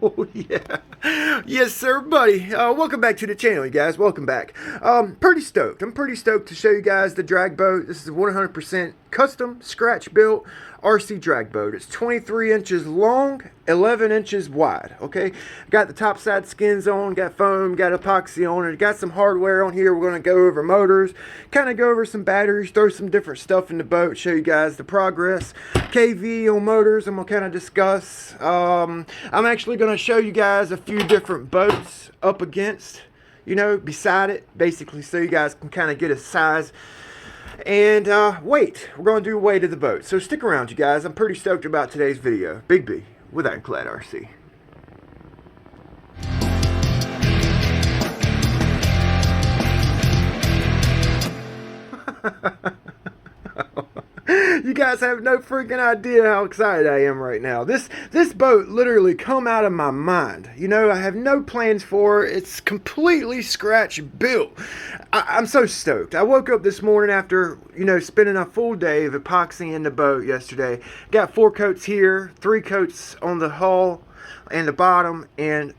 Oh, yeah. Yes, sir, buddy. Welcome back to the channel, you guys. Welcome back. Pretty stoked. I'm pretty stoked to show you guys the drag boat. This is a 100% custom, scratch-built RC drag boat. It's 23 inches long, 11 inches wide, okay? Got the top side skins on, got foam, got epoxy on it, got some hardware on here. We're going to go over motors, kind of go over some batteries, throw some different stuff in the boat, show you guys the progress. KV on motors, I'm going to kind of discuss. I'm actually going to show you guys a few different boats up against, you know, beside it, basically, so you guys can kind of get a size. And weight, we're going to do weight of the boat. So stick around, you guys. I'm pretty stoked about today's video. Big B with Ironclad RC. You guys have no freaking idea how excited I am right now. This boat literally come out of my mind. You know, I have no plans for it. It's completely scratch built. I'm so stoked. I woke up this morning after, you know, spending a full day of epoxy in the boat yesterday. Got 4 coats here, 3 coats on the hull and the bottom, and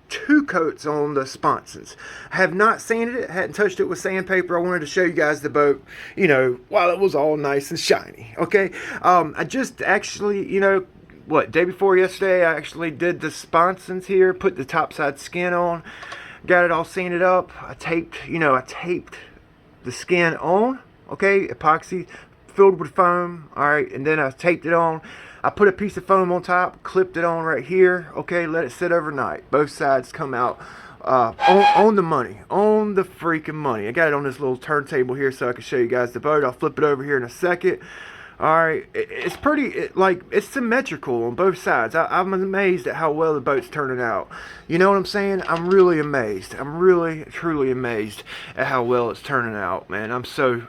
2 coats on the sponsons. I have not sanded it, hadn't touched it with sandpaper. I wanted to show you guys the boat, you know, while it was all nice and shiny, okay? I just actually, you know, day before yesterday, I actually did the sponsons here, put the topside skin on, got it all sanded up. I taped the skin on, okay, epoxy filled with foam, all right, and then I taped it on. I put a piece of foam on top, clipped it on right here, okay, let it sit overnight. Both sides come out on the money, on the freaking money. I got it on this little turntable here so I can show you guys the boat. I'll flip it over here in a second. Alright, it's pretty, it's symmetrical on both sides. I'm amazed at how well the boat's turning out. You know what I'm saying? I'm really amazed. I'm really, truly amazed at how well it's turning out, man. I'm so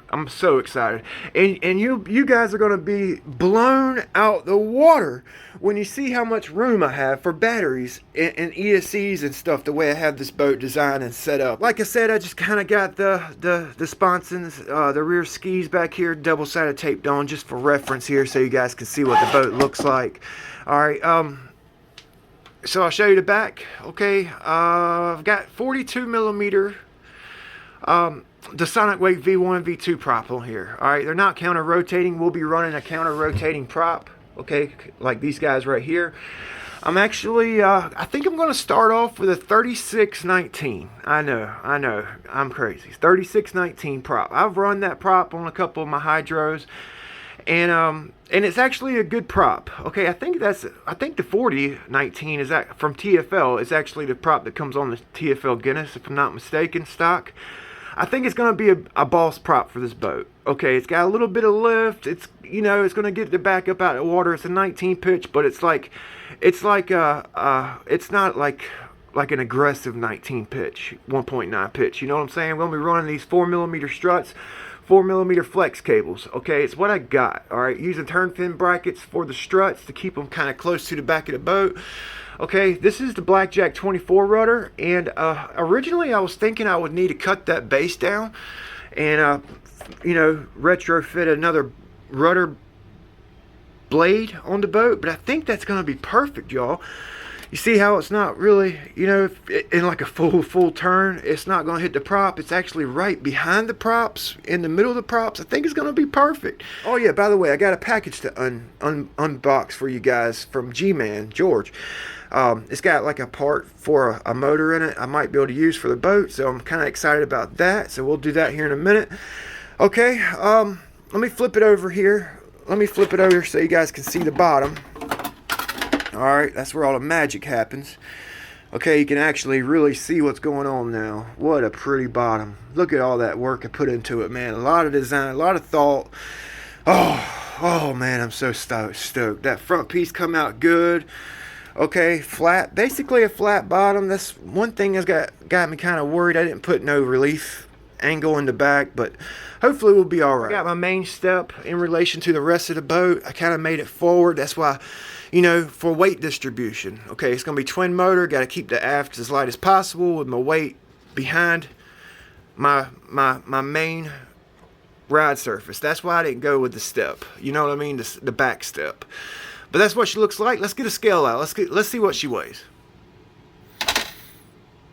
excited. And you guys are going to be blown out the water when you see how much room I have for batteries and ESCs and stuff, the way I have this boat designed and set up. Like I said, I just kind of got the sponsons, the rear skis back here, double-sided taped on just for reference here so you guys can see what the boat looks like. Alright, so I'll show you the back. Okay, I've got 42 millimeter the Sonic Wake V1 and V2 prop on here. Alright, they're not counter rotating. We'll be running a counter rotating prop, okay, like these guys right here. I'm actually, I think I'm going to start off with a 3619. I know, I'm crazy. 3619 prop. I've run that prop on a couple of my hydros, and it's actually a good prop. Okay, I think the 4019 is that from TFL is actually the prop that comes on the TFL Guinness, if I'm not mistaken, stock. I think it's going to be a boss prop for this boat. Okay, it's got a little bit of lift. It's, you know, it's going to get the back up out of the water. It's a 19 pitch, but it's not like an aggressive 19 pitch, 1.9 pitch. You know what I'm saying? We'll be running these 4 millimeter struts, 4 millimeter flex cables. Okay, it's what I got. All right, using turn fin brackets for the struts to keep them kind of close to the back of the boat. Okay, this is the Blackjack 24 rudder, and originally I was thinking I would need to cut that base down and you know, retrofit another rudder blade on the boat, but I think that's going to be perfect, y'all. You see how it's not really, you know, in like a full turn, it's not going to hit the prop. It's actually right behind the props, in the middle of the props. I think it's going to be perfect. Oh yeah, by the way, I got a package to unbox for you guys from G-Man, George. It's got like a part for a motor in it I might be able to use for the boat, so I'm kind of excited about that. So we'll do that here in a minute. Okay, let me flip it over here. Let me flip it over so you guys can see the bottom. Alright, that's where all the magic happens. Okay, you can actually really see what's going on now. What a pretty bottom. Look at all that work I put into it, man. A lot of design, a lot of thought. Oh man, I'm so stoked. That front piece come out good. Okay, flat, basically a flat bottom. That's one thing that's got me kind of worried. I didn't put no relief angle in the back, but hopefully we'll be all right. I got my main step in relation to the rest of the boat. I kind of made it forward. That's why, you know, for weight distribution. Okay, it's going to be twin motor. Got to keep the aft as light as possible with my weight behind my main ride surface. That's why I didn't go with the step. You know what I mean? The back step. But that's what she looks like. Let's get a scale out. Let's see what she weighs.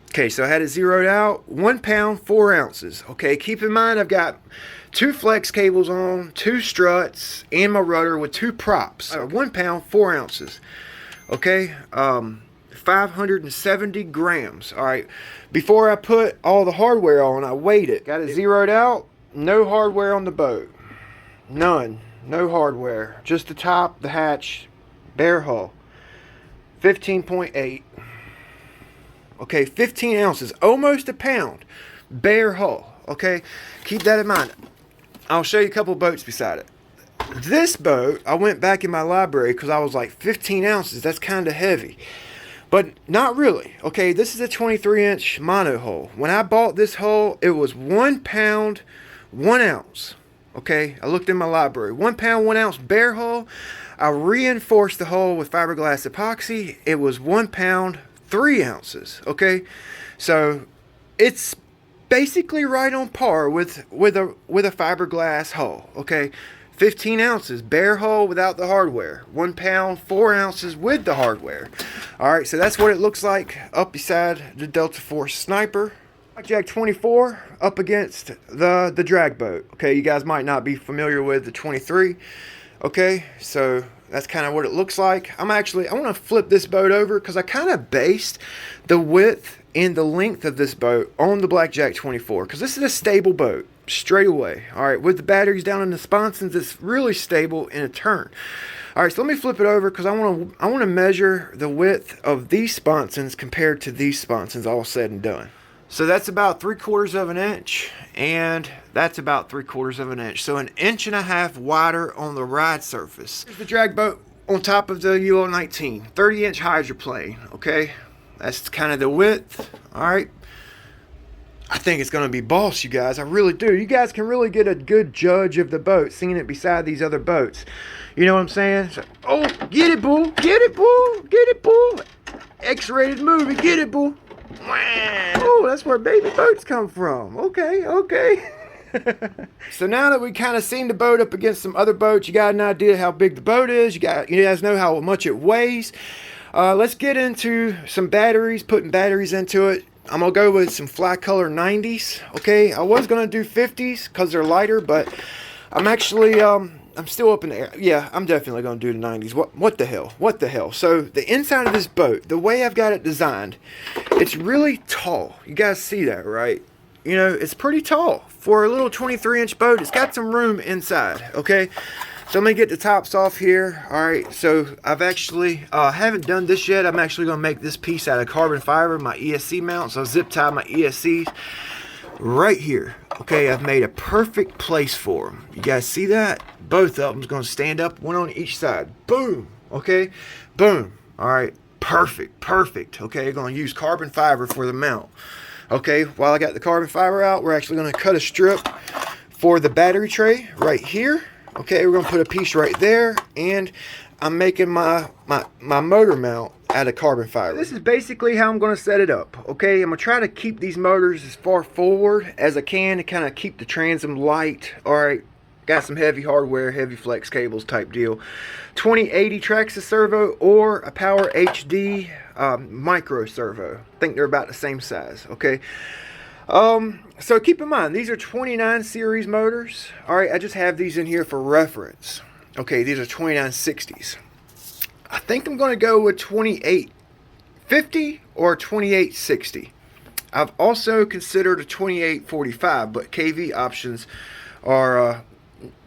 Okay, so I had it zeroed out. 1 pound, 4 ounces. Okay, keep in mind I've got 2 flex cables on, 2 struts, and my rudder with 2 props. 1 pound, 4 ounces. Okay, 570 grams. All right, before I put all the hardware on, I weighed it. Got it zeroed out. No hardware on the boat. None. No hardware. Just the top, the hatch, bare hull. 15.8. Okay, 15 ounces, almost a pound, bare hull. Okay, keep that in mind. I'll show you a couple boats beside it. This boat, I went back in my library because I was like 15 ounces. That's kind of heavy, but not really. Okay, this is a 23-inch mono hull. When I bought this hull, it was 1 pound, 1 ounce. Okay, I looked in my library. 1 pound, 1 ounce bare hull. I reinforced the hull with fiberglass epoxy. It was 1 pound, 3 ounces. Okay, so it's basically right on par with a fiberglass hull. Okay, 15 ounces bare hull without the hardware. 1 pound, 4 ounces with the hardware. All right, so that's what it looks like up beside the Delta Force Sniper. Blackjack 24 up against the drag boat. Okay, you guys might not be familiar with the 23. Okay, so that's kind of what it looks like. I want to flip this boat over because I kind of based the width and the length of this boat on the Blackjack 24 because this is a stable boat straight away. All right, with the batteries down in the sponsons, it's really stable in a turn. All right, so let me flip it over because I want to measure the width of these sponsons compared to these sponsons, all said and done. So that's about 3/4 of an inch, and that's about 3/4 of an inch. So 1.5 inches wider on the ride surface. Here's the drag boat on top of the UL19, 30-inch hydroplane. Okay, that's kind of the width. All right, I think it's going to be boss, you guys. I really do. You guys can really get a good judge of the boat seeing it beside these other boats. You know what I'm saying? So, oh, get it, bull. Get it, bull. Get it, bull. X-rated movie. Get it, bull. Oh, that's where baby boats come from. Okay, okay. So now that we kind of seen the boat up against some other boats, you got an idea how big the boat is. You guys know how much it weighs. Let's get into some batteries, putting batteries into it. I'm gonna go with some Fly Color 90s. Okay, I was gonna do 50s because they're lighter, but I'm actually I'm still up in the air. Yeah, I'm definitely going to do the 90s. What the hell? What the hell? So the inside of this boat, the way I've got it designed, it's really tall. You guys see that, right? You know, it's pretty tall. For a little 23-inch boat, it's got some room inside, okay? So let me get the tops off here. All right, so I've actually, haven't done this yet. I'm actually going to make this piece out of carbon fiber, my ESC mount. So I'll zip tie my ESCs right here. Okay, I've made a perfect place for them. You guys see that? Both of them's going to stand up, one on each side. Boom. Okay, boom. All right, perfect, perfect. Okay, going to use carbon fiber for the mount. Okay, while I got the carbon fiber out, we're actually going to cut a strip for the battery tray right here. Okay, we're going to put a piece right there, and I'm making my motor mount out of carbon fiber. This is basically how I'm going to set it up. Okay, I'm going to try to keep these motors as far forward as I can to kind of keep the transom light. All right, got some heavy hardware, heavy flex cables type deal. 2080 Traxxas servo or a Power HD micro servo. I think they're about the same size. Okay. So keep in mind, these are 29 series motors. All right, I just have these in here for reference. Okay, these are 2960s. I think I'm going to go with 2850 or 2860. I've also considered a 2845, but KV options are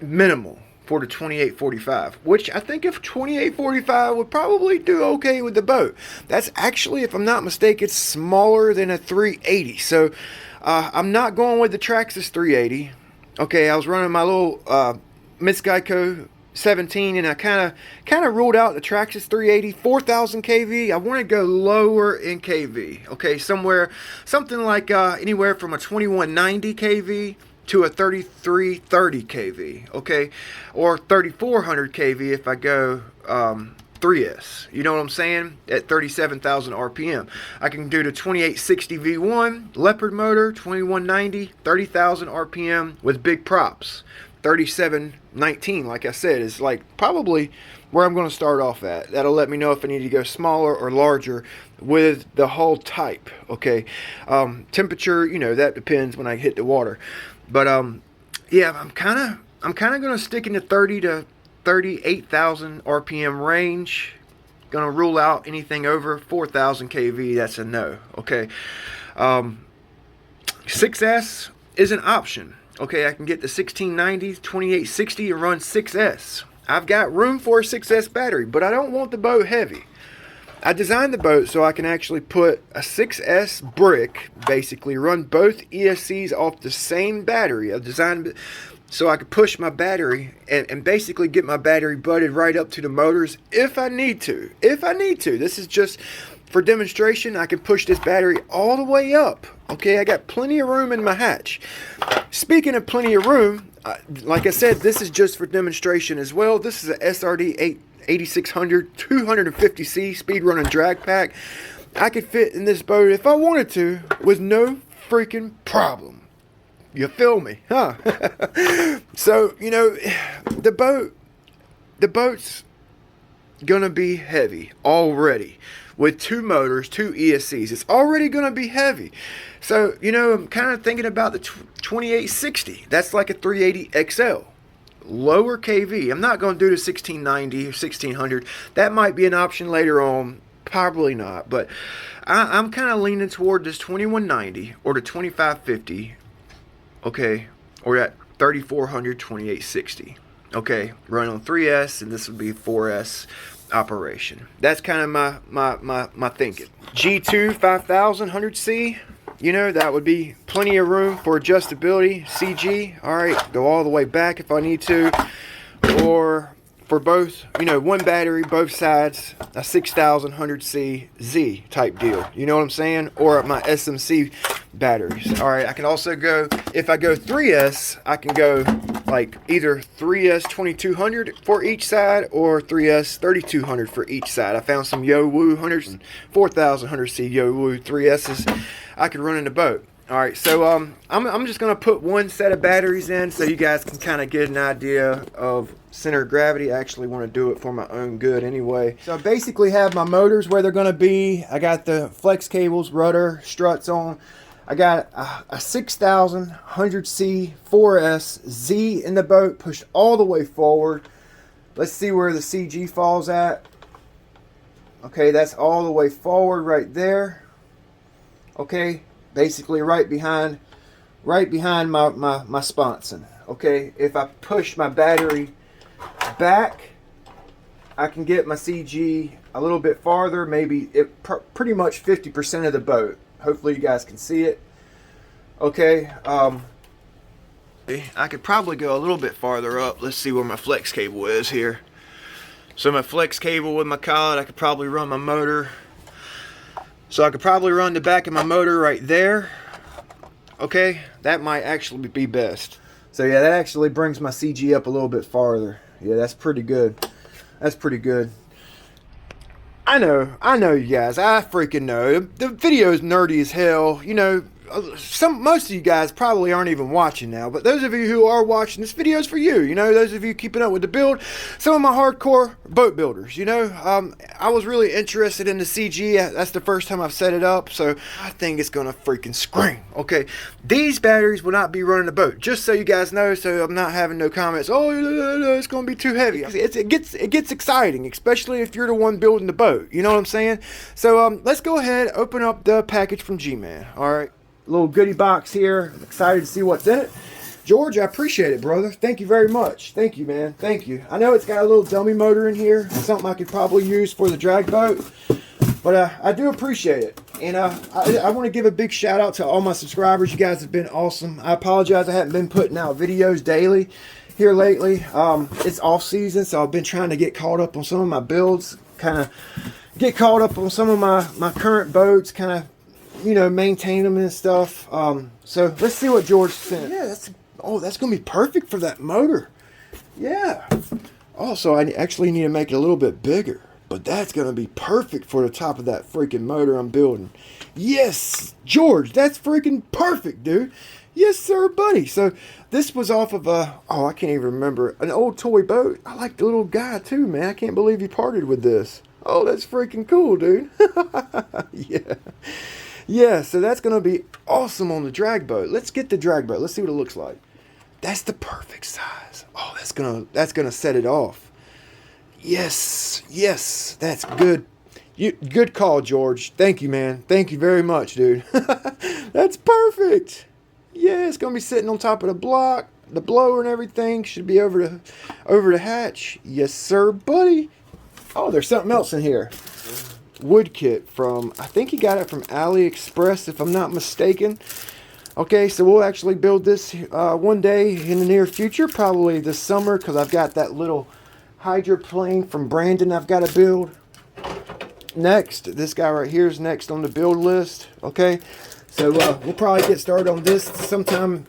minimal for the 2845, which I think if 2845 would probably do okay with the boat. That's actually, if I'm not mistaken, it's smaller than a 380. So I'm not going with the Traxxas 380. Okay, I was running my little Miss Geico 17, and I kind of ruled out the Traxxas 380, 4,000 kV. I want to go lower in kV. Okay, something like anywhere from a 2190 kV to a 3330 kV. Okay, or 3400 kV if I go 3S. You know what I'm saying? At 37,000 RPM. I can do the 2860 V1 Leopard motor, 2190, 30,000 RPM with big props. 3719, like I said, is like probably where I'm going to start off at. That'll let me know if I need to go smaller or larger with the hull type. Okay, temperature, you know, that depends when I hit the water. But yeah, I'm kind of going to stick in the 30 to 38,000 RPM range. Going to rule out anything over 4,000 kV. That's a no. Okay, 6S is an option. Okay, I can get the 1690, 2860 and run 6S. I've got room for a 6S battery, but I don't want the boat heavy. I designed the boat so I can actually put a 6S brick, basically run both ESCs off the same battery. I designed it so I could push my battery and basically get my battery butted right up to the motors if I need to. If I need to. This is just for demonstration. I can push this battery all the way up. Okay, I got plenty of room in my hatch. Speaking of plenty of room, like I said, this is just for demonstration as well. This is a SRD 8600 250C speed running drag pack. I could fit in this boat if I wanted to with no freaking problem. You feel me, huh? So, you know, the boat's gonna be heavy already. With 2 motors, 2 ESCs, it's already going to be heavy. So, you know, I'm kind of thinking about the 2860. That's like a 380 XL. Lower KV. I'm not going to do the 1690 or 1600. That might be an option later on. Probably not. But I'm kind of leaning toward this 2190 or the 2550. Okay. Or that 3400 2860. Okay. Run on 3S, and this would be 4S operation. That's kind of my thinking. G2 5000 100C, you know, that would be plenty of room for adjustability. CG, all right, go all the way back if I need to, or for both, you know, one battery, both sides, a 6000 100C Z type deal. You know what I'm saying? Or my SMC batteries. All right, I can also go, if I go 3S, I can go like either 3S 2200 for each side or 3S 3200 for each side. I found some Yo-Woo 100s and 4000 100C Yo-Woo 3Ss I could run in the boat. All right, so I'm just gonna put one set of batteries in so you guys can kind of get an idea of center of gravity. I actually want to do it for my own good anyway. So I basically have my motors where they're gonna be. I got the flex cables, rudder, struts on. I got a 6000 100C 4S Z in the boat, pushed all the way forward. Let's see where the CG falls at. Okay, that's all the way forward right there. Okay, basically right behind my sponson. Okay, if I push my battery back, I can get my CG a little bit farther, maybe pretty much 50% of the boat. Hopefully you guys can see it. Okay, I could probably go a little bit farther up. Let's see where my flex cable is here. So my flex cable with my collet, I could probably run my motor. So I could probably run the back of my motor right there. Okay, that might actually be best. So yeah, that actually brings my CG up a little bit farther. Yeah, that's pretty good. That's pretty good. I know you guys, I freaking know. The video is nerdy as hell. You know, most of you guys probably aren't even watching now, but those of you who are watching, this video is for you. You know, those of you keeping up with the build, some of my hardcore boat builders, you know. I was really interested in the CG. That's the first time I've set it up, so I think it's gonna freaking scream. Okay, these batteries will not be running the boat, just so you guys know, so I'm not having no comments, oh, it's gonna be too heavy. It gets exciting, especially if you're the one building the boat, you know what I'm saying? So let's go ahead, open up the package from G-Man. All right, little goodie box here. I'm excited to see what's in it. George, I appreciate it, brother. Thank you very much. Thank you, man. Thank you. I know it's got a little dummy motor in here, something I could probably use for the drag boat, but I do appreciate it. And I want to give a big shout out to all my subscribers. You guys have been awesome. I apologize I haven't been putting out videos daily here lately. It's off season, so I've been trying to get caught up on some of my builds, kind of get caught up on some of my current boats, kind of, you know, maintain them and stuff. So let's see what George sent. Yeah, that's gonna be perfect for that motor. Yeah. Also, I actually need to make it a little bit bigger, but that's gonna be perfect for the top of that freaking motor I'm building. Yes, George, that's freaking perfect, dude. Yes, sir, buddy. So this was off of I can't even remember, an old toy boat. I like the little guy too, man. I can't believe he parted with this. Oh, that's freaking cool, dude. Yeah. Yeah, so that's going to be awesome on the drag boat. Let's get the drag boat. Let's see what it looks like. That's the perfect size. Oh, that's gonna set it off. Yes, yes, that's good. Good call, George. Thank you, man. Thank you very much, dude. That's perfect. Yeah, it's gonna be sitting on top of the block. The blower and everything should be over the hatch. Yes, sir, buddy. Oh, there's something else in here. Wood kit from, I think he got it from AliExpress, if I'm not mistaken. Okay, so we'll actually build this one day in the near future, probably this summer, because I've got that little hydroplane from Brandon I've got to build. Next, this guy right here is next on the build list. Okay, so we'll probably get started on this sometime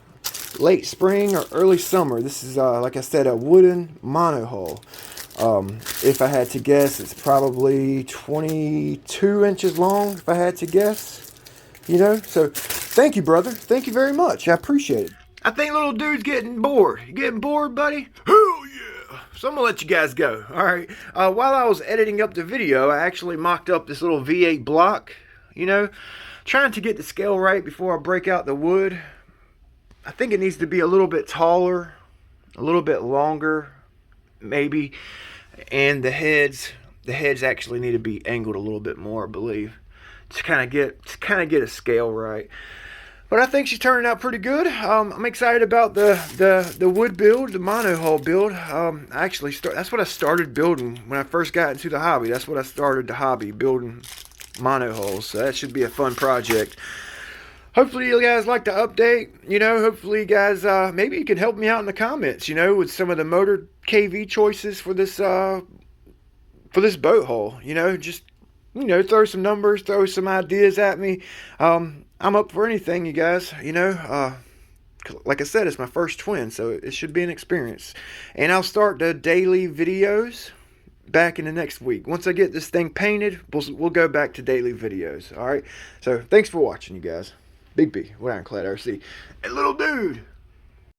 late spring or early summer. This is, like I said, a wooden monohull. If I had to guess, it's probably 22 inches long, if I had to guess. You know, so thank you, brother. Thank you very much. I appreciate it. I think little dude's getting bored. You getting bored, buddy? Hell yeah. So I'm going to let you guys go. All right. While I was editing up the video, I actually mocked up this little V8 block, you know, trying to get the scale right before I break out the wood. I think it needs to be a little bit taller, a little bit longer, maybe. And the heads actually need to be angled a little bit more, I believe. To kind of get a scale right, but I think she's turning out pretty good. I'm excited about the wood build, the monohull build. That's what I started building when I first got into the hobby. That's what I started the hobby, building monohulls. So that should be a fun project. Hopefully you guys like the update. You know, hopefully you guys maybe you can help me out in the comments. You know, with some of the motor KV choices for this boat hull. You know, just, you know, throw some numbers, throw some ideas at me. I'm up for anything, you guys. You know, like I said, it's my first twin, so it should be an experience. And I'll start the daily videos back in the next week. Once I get this thing painted, we'll go back to daily videos. All right. So thanks for watching, you guys. Big B, Wood Ironclad RC, and little dude.